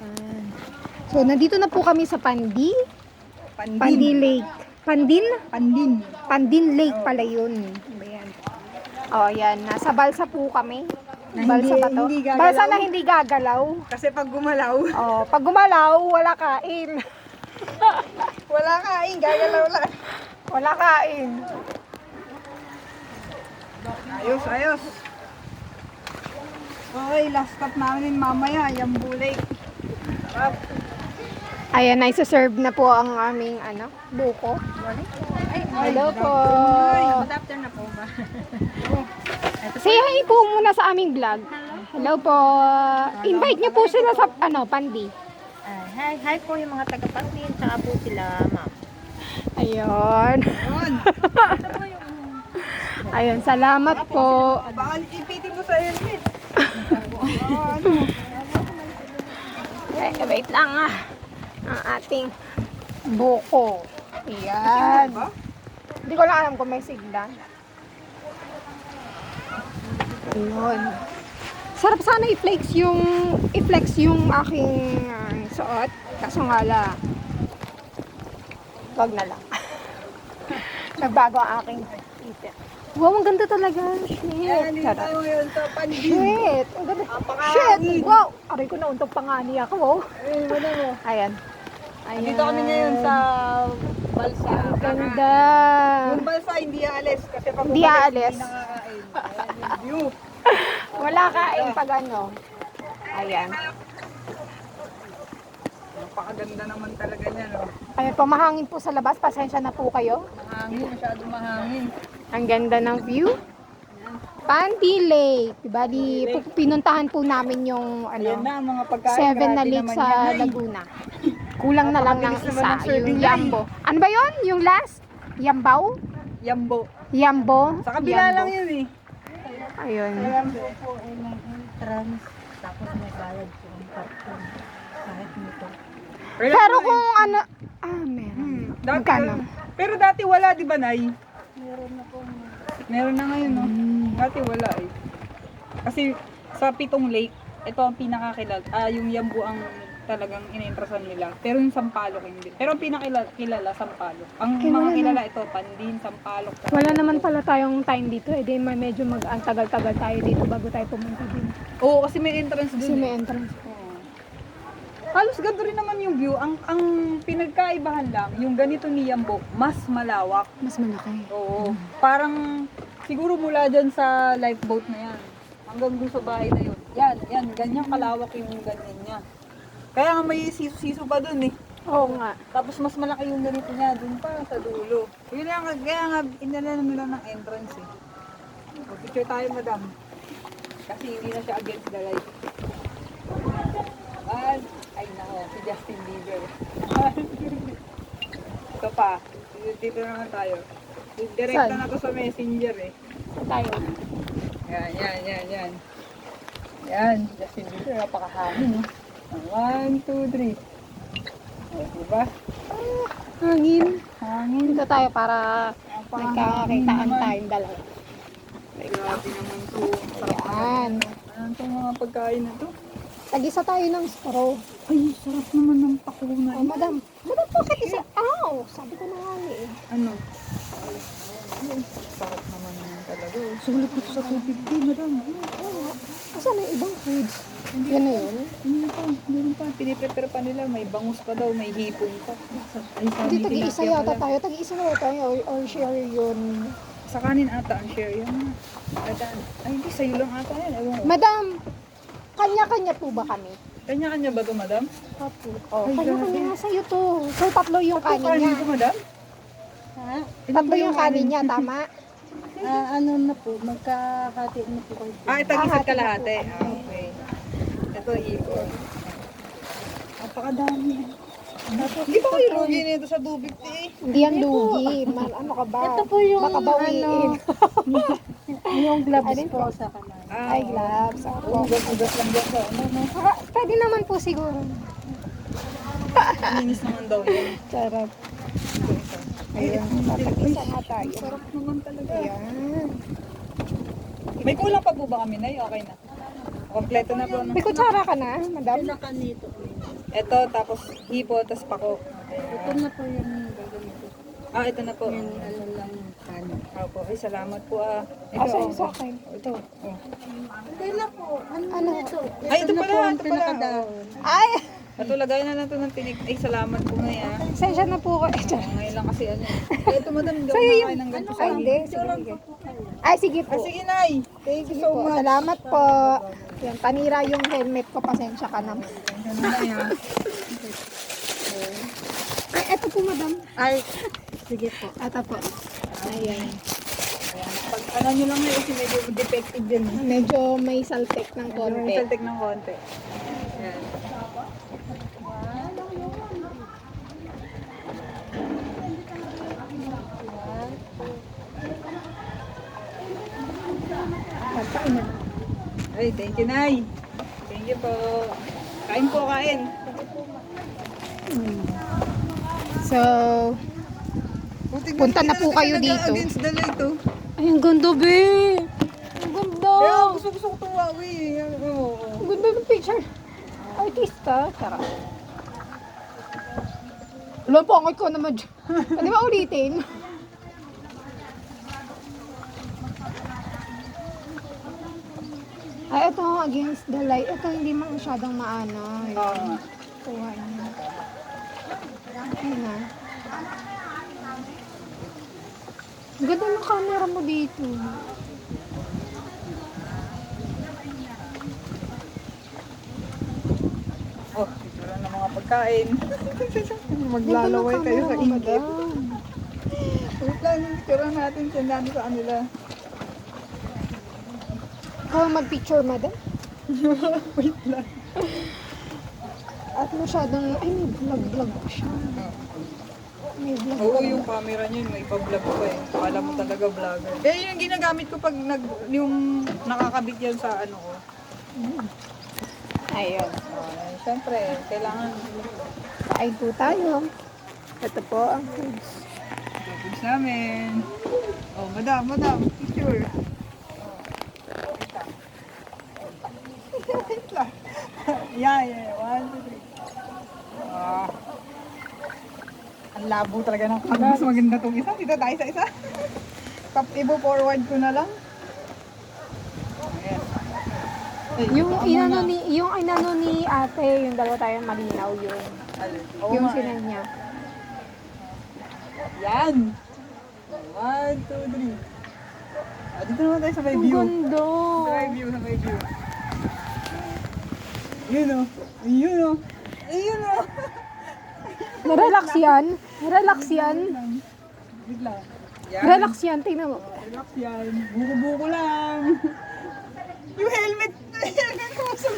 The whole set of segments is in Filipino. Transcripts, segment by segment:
Ayan. So, nandito na po kami sa Pandi Pandin. Lake. Pandin? Pandin. Pandin Lake pala yun. Ayan. Oh, ayan. Nasa balsa po kami. Na Balsa ba to? hindi gagalaw. Balsa na hindi gagalaw. Kasi pag gumalaw, Oh, pag gumalaw, wala kain. wala kain, gagalaw lang. Wala kain. Ayos, ayos. Okay, last stop namin mamaya, Yambu Lake. Sarap. Ayan, isa-serve na po ang aming buko. Hello po. Good afternoon na po ba? Say hi po muna sa aming vlog. Hello po. Invite niyo po sila sa Pandi. Hi po yung mga taga-Pandin, tsaka po sila, ma'am. Ayun. Yun. Ayun, salamat po. Baka ipitin mo sa helmet. Wait lang ang ating buko. Ayan. Hindi ko lang alam kung may sigdan. Ayun. Sarap sana i-flex yung aking suot. Kaso nga lang, wag na lang. Nagbago ang aking isip. Wow, ang ganda talaga. Yan, dito Shit. tayo ngayon sa Pandin. Shit. Ang ganda. Napakahangin. Shit. Wow. Aray ko na untog pangani ako. Wow. Eh, wala mo. Ayan. Ayan. Dito kami ngayon sa Balsa. Ang ganda. Yung Balsa hindi aalis kasi pag Hindi umalis, aalis. hindi nakakain. Ayan yung view. Wala kain pag Ayan. Napakaganda naman talaga niya, no? Ayan, pamahangin po sa labas. Pasensya na po kayo. Mahangin, masyado mahangin. Ang ganda ng view. Pandi Lake. Diba? Pinuntahan po namin yung Ayan na, ang mga pagkain. 7 na grabe lake naman sa yan, ay. Laguna. Kulang na lang ng Napakabilis naman isa. ng serving Yung line. Yambo. Ano ba yun? Yung last? Yambaw? Yambo. Yambo? Sa kabila Yambo. lang yun eh. Ayun. Yambo po ay ng Trans, tapos may bayad po ang karton. Kahit nito. Pero kung meron. Dati, Magkano? pero dati wala, di ba, Nay? Meron na po. Meron na ngayon, no? Dati wala eh. Kasi sa Pitong Lake, ito ang pinakakilala. Yung Yambu ang talagang inintrasan nila. Pero yung Sampaloc hindi. Pero ang pinakilala, Sampaloc. Ang Okay, mga wala kilala ito, Pandin, Sampaloc. Wala naman pala tayong time dito. Eh, di medyo ang tagal-tagal tayo dito bago tayo pumunta din. Oo, kasi may entrance Kasi dun may eh. entrance. Oo. Halos ganito rin naman yung view. Ang pinagkaibahan lang, yung ganito ni Yambo, mas malawak. Mas malaki. Oo. Parang siguro mula dyan sa lifeboat na yan. Hanggang doon sa bahay na yun. Yan. Ganyan kalawak yung ganyan niya. Kaya nga may siso-siso pa dun eh. Oo nga. Tapos mas malaki yung ganito niya dun pa sa dulo. Yun nga, kaya nga inala nila ng entrance eh. O, picture tayo, madam. Kasi hindi na siya against the light. Ay nako, si Justin Bieber. Ito pa. Dito naman tayo. Direkta Saan? na to sa messenger eh. Tayo. Yan. Yan, Justin Bieber, napakahangin. 1, 2, 3. O, diba? Hangin. Hangin. Dito tayo para Napakahangin nagkakakitaan naman. tayong dalawa. Grabe naman to. Ayan. Ano itong mga pagkain na to? Tag-isa tayo ng straw. Ay, sarap naman ng pakuna. Oh, madam. Madam, bakit isa? Ow! Sabi ko na nga eh. Ano? Ay, sarap naman talaga. Sulit ko to sa 250, madam. Asan na yung ibang foods? Yan na yun. Meron pa. Piniprepare pa nila. May bangus pa daw, may hipon pa. Ay, Hindi, may tag-iisa tilapia yata pala. tayo. Tag-iisa na tayo or share yun. Sa kanin ata ang share yun. Ay, hindi. Sa'yo lang ata yan. Ewan ko. Madam, kanya-kanya po ba kami? Kanya-kanya ba to, madam? Opo. Oh, Ay, kanya-kanya grabe. nga sa'yo to. So, tatlo yung kanin Kanin niya. ko, madam? Ha? Tatlo yung kanin niya, tama? Ano na po, magkakati na po kayo. Ah, tag-isa't Hati kalahati. Ah, okay. Ito, ipon. Napakadami. Hindi ba kayo lugi nito sa 250 eh? Hindi yan lugi. Ano ka ba? Ito po yung Baka bawiin. yung gloves Alin po po? sa kamay. Ay, gloves. Ako. Ugas lang dyan sa ano, no? Pwede naman po siguro. Linis naman daw yun. Sarap. Ayun, tatag-isa nga tayo. Sarap naman talaga. Ayan. May kulang pa po ba kami, Nay? Okay na. Kompleto na po. No? May kutsara ka na, madam? Pinaka nito. Ito, tapos hipo, tapos pako. Ito na po yung gagamito. Ah, ito na po. Yung ano lang kanin. Opo, ay salamat po ah. Ito, Asa oh. sa akin? Ito. Oh. Ito na po. Ano ito? Ay, ito na pala, po ang ito pala. pinakadaon. Ay! Ito, lagay na lang ito ng tinik. Ay, salamat po ngayon ah. Sensya na po ko. Ngayon lang kasi ano. Ay, ito madam, hindi ako Sa'yo nakain yung... ng ganito sa Ay, amin. hindi. Sige, sige. Ay, sige po. Ah, sige, Nay. Thank you Sige so po. much. Salamat po. Yan, panira yung helmet ko. Pasensya ka naman. Thank you, Nay, ah. Ay, eto po, madam. Ay, sige po. Ito po. Ayan. Pag ano nyo lang ngayon, kasi medyo defective din. Medyo may saltek ng May konti. saltik ng konti. Ayan. Pagkain na. Ay, thank you, Nay. Thank you po. Kain po, kain. So, punta na po kayo dito. Against the light, oh. Ay, ang ganda, be! Ang ganda! Kaya gusto ko tumawi. Oo. Ang ganda ng picture. Artista. Tara. Wala, pangit ko naman dyan. Pwede ba ulitin? Ay, ito, against the light. Ito, hindi masyadong maano. Oo. Kuha niya. Ayun na. Ang ganda ng camera mo dito. Oh, picture ng mga pagkain. Maglalaway kayo sa inggit. Wait lang, yung picture natin siya nandun sa kanila. Ikaw mag-picture, madam? Wait lang. At masyadong, ay, may vlog-vlog pa siya. May vlog. Oo, yung camera niya, may pa-vlog pa eh. Akala mo talaga vlogger. Eh, yun yung ginagamit ko pag yung nakakabit yan sa ano ko. Ayun. Siyempre, kailangan Kain po tayo. Ito po ang foods. foods namin. Oh, madam, picture. Wait lang. Yeah. 1, 2, 3. Ah. Ang labo talaga ng mas maganda tong isa. Dito tayo sa isa. Ibo-forward ko na lang. Ayan. Eh, Yung baka inano muna. ni ate, yung dalawa tayo malinaw yun. Oo Yung nga, sina eh. niya. Yan. 1, 2, 3. Ah, dito naman tayo sa may Ang view. ganda. Sa may view. Yun o. Ayun o. Narelax yan. Relax yan. Wait lang. Yan. Relax yan. Tingnan mo. Relax yan. Buko-buko lang. Yung helmet. Helmet ko sa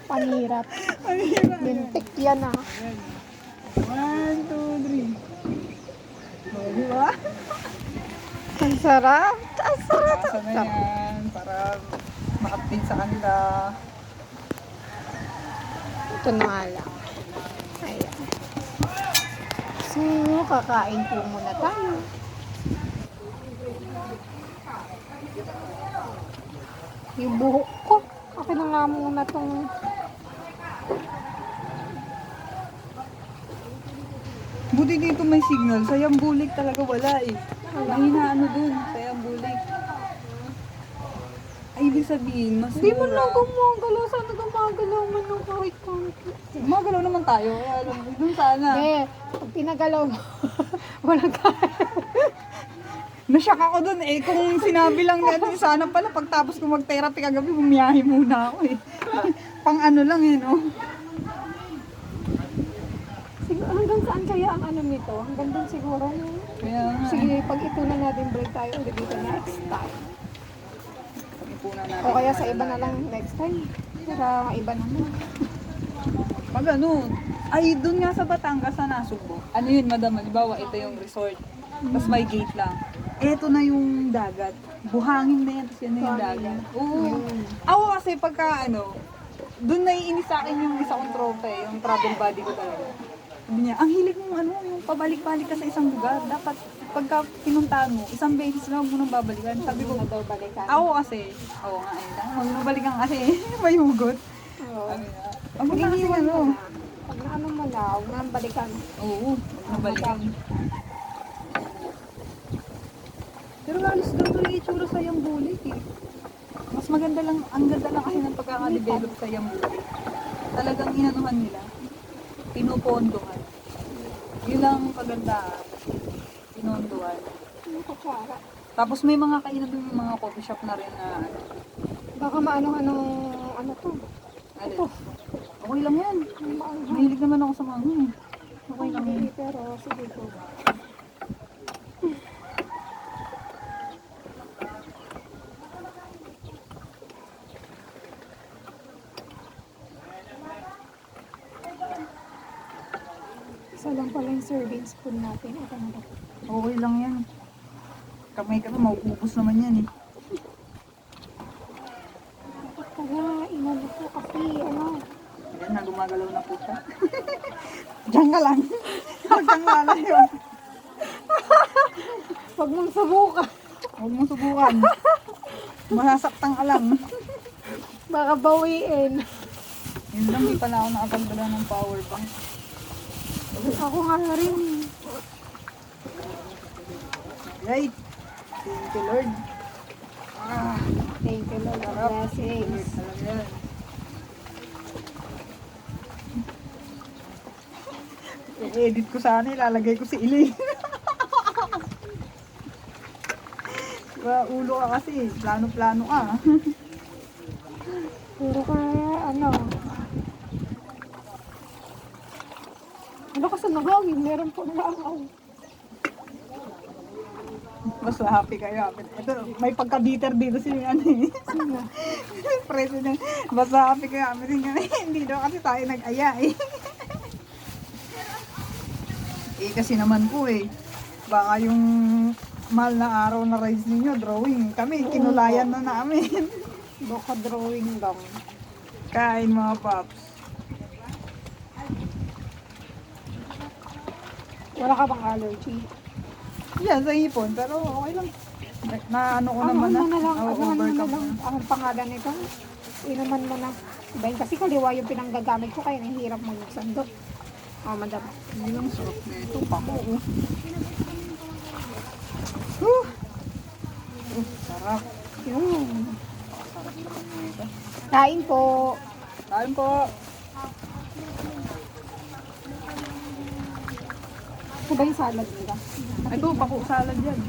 Panirap. Mahirap. Lintik yan ah. 1, 2, 3. Oh, di ba? Ang sarap. Ang sarap. Nasa na yan. Para ma-update sa kanila. Ito na nga lang. Ayan. So, kakain po muna tayo. Yung buhok ko. Akin na nga muna tong... Buti dito may signal. Sa Yambulik talaga wala eh. Mahina ano dun. Sa Yambulik. Ay, ibig sabihin, mas Hindi mo mura. lang gumagalaw. Sana gumagalaw man ng kahit konti. Gumagalaw naman tayo. Kaya alam mo, dun sana. Eh, pag pinagalaw mo, walang kaya. Nasyak ako dun eh. Kung sinabi lang natin, sana pala pagtapos ko mag-therapy kagabi, bumiyahe muna ako eh. Pang ano lang eh, no? Siguro, hanggang saan kaya ang ano nito? Hanggang doon siguro. No? Kaya nga. Sige, pag ipunan natin break tayo ulit dito next time. Pag-ipunan natin. O kaya sa iba na lang next time. Para iba naman. Pag ano, ay dun nga sa Batangas sa Nasugbo. Ano yun, madam? Halimbawa, ito yung resort. Tapos may gate lang. Eto na yung dagat. Buhangin na yan, tapos yan na yung dagat. Oo. Ako kasi pagka ano, dun naiinis sa akin yung isa kong tropa eh, yung travel buddy ko talaga. Sabi niya, ang hilig mong ano, yung pabalik-balik ka sa isang lugar. Dapat pagka pinuntahan mo, isang beses lang huwag mo nang babalikan. Sabi ko, daw balikan. ako kasi, oo nga eh, huwag mo balikan kasi, may hugot. Oo. Sabi na, huwag mo na kasi ano. Pag na ano mo na, huwag na balikan. Oo, huwag mo balikan. Pero halos ganito yung itsura sa yung bulik eh. Mas maganda lang, ang ganda lang kasi ng pagkakadevelop sa yung bulik. Talagang inanuhan nila. Pinupondohan. Yun lang ang kagandahan. Pinondohan. Ano kutsara? Tapos may mga kainan doon yung mga coffee shop na rin na Baka maano-anong, ano to? ano. Okay lang yan. Mahilig naman ako sa mga okay lang yan. Hindi, pero sige po. Isa lang pala yung serving spoon natin. Ito na ba? Okay lang yan. Kamay ka mauubos naman yan eh. Dapat pala, inano ko kasi, ano, Yan na, gumagalaw na po siya. Diyan ka lang. Huwag kang lalayo. wag mong subukan. Huwag mong subukan. Masasaktan ka lang. Baka bawiin. Yun lang, di pala ako nakapagdala ng power bank. Ako nga rin. Right. Thank you, Lord. Thank you, Lord. Blessings. Talaga yan. I-edit ko sana, ilalagay ko si Ili. Diba, ulo ka kasi, plano-plano ka. Pero kaya, ano. Ano ka sa nagawin? Meron po nakaw. Mas happy kayo. Ito, may pagka-bitter dito si ano eh. Sino? President. Mas happy kayo. Hindi daw kasi tayo nag-aya eh. Eh kasi naman po eh. Baka yung mahal na araw na rides ninyo, drawing. Kami, kinulayan na namin. Baka drawing lang. Kain mga paps. Wala ka bang allergy? Yan, sa ipon. Pero okay lang. Na ano ko naman na. Ano na lang, ano na Overcome lang. Ang pangalan nito, inuman mo na. Diba yun? Kasi kaliwa yung pinanggagamit ko kaya nahihirap mo magsandok. Oh, madam. Hindi lang sarap na ito. Pako. Whew. Sarap. Yun. Sarap naman na ito. Kain po. Kain po. Ito ba yung salad nila? Ito, pako salad yan.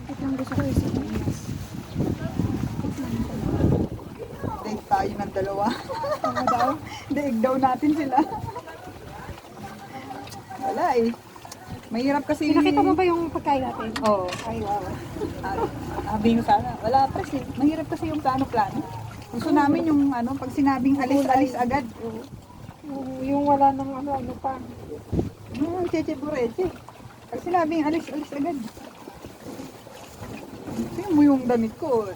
Ito yung gusto ko yung sibuyas. Date tayo ng dalawa. Ano daw? Daig daw natin sila. Wala eh. Mahirap kasi... Pinakita mo ba yung pagkain natin? Oo. Ay, wow. Sabi ko sana. Wala pa kasi. Mahirap kasi yung plano-plano. Gusto namin yung ano, pag sinabing alis-alis agad. Yung wala nang ano pa. Cheche bureche. Pag sinabing alis-alis agad. Tingnan mo yung damit ko.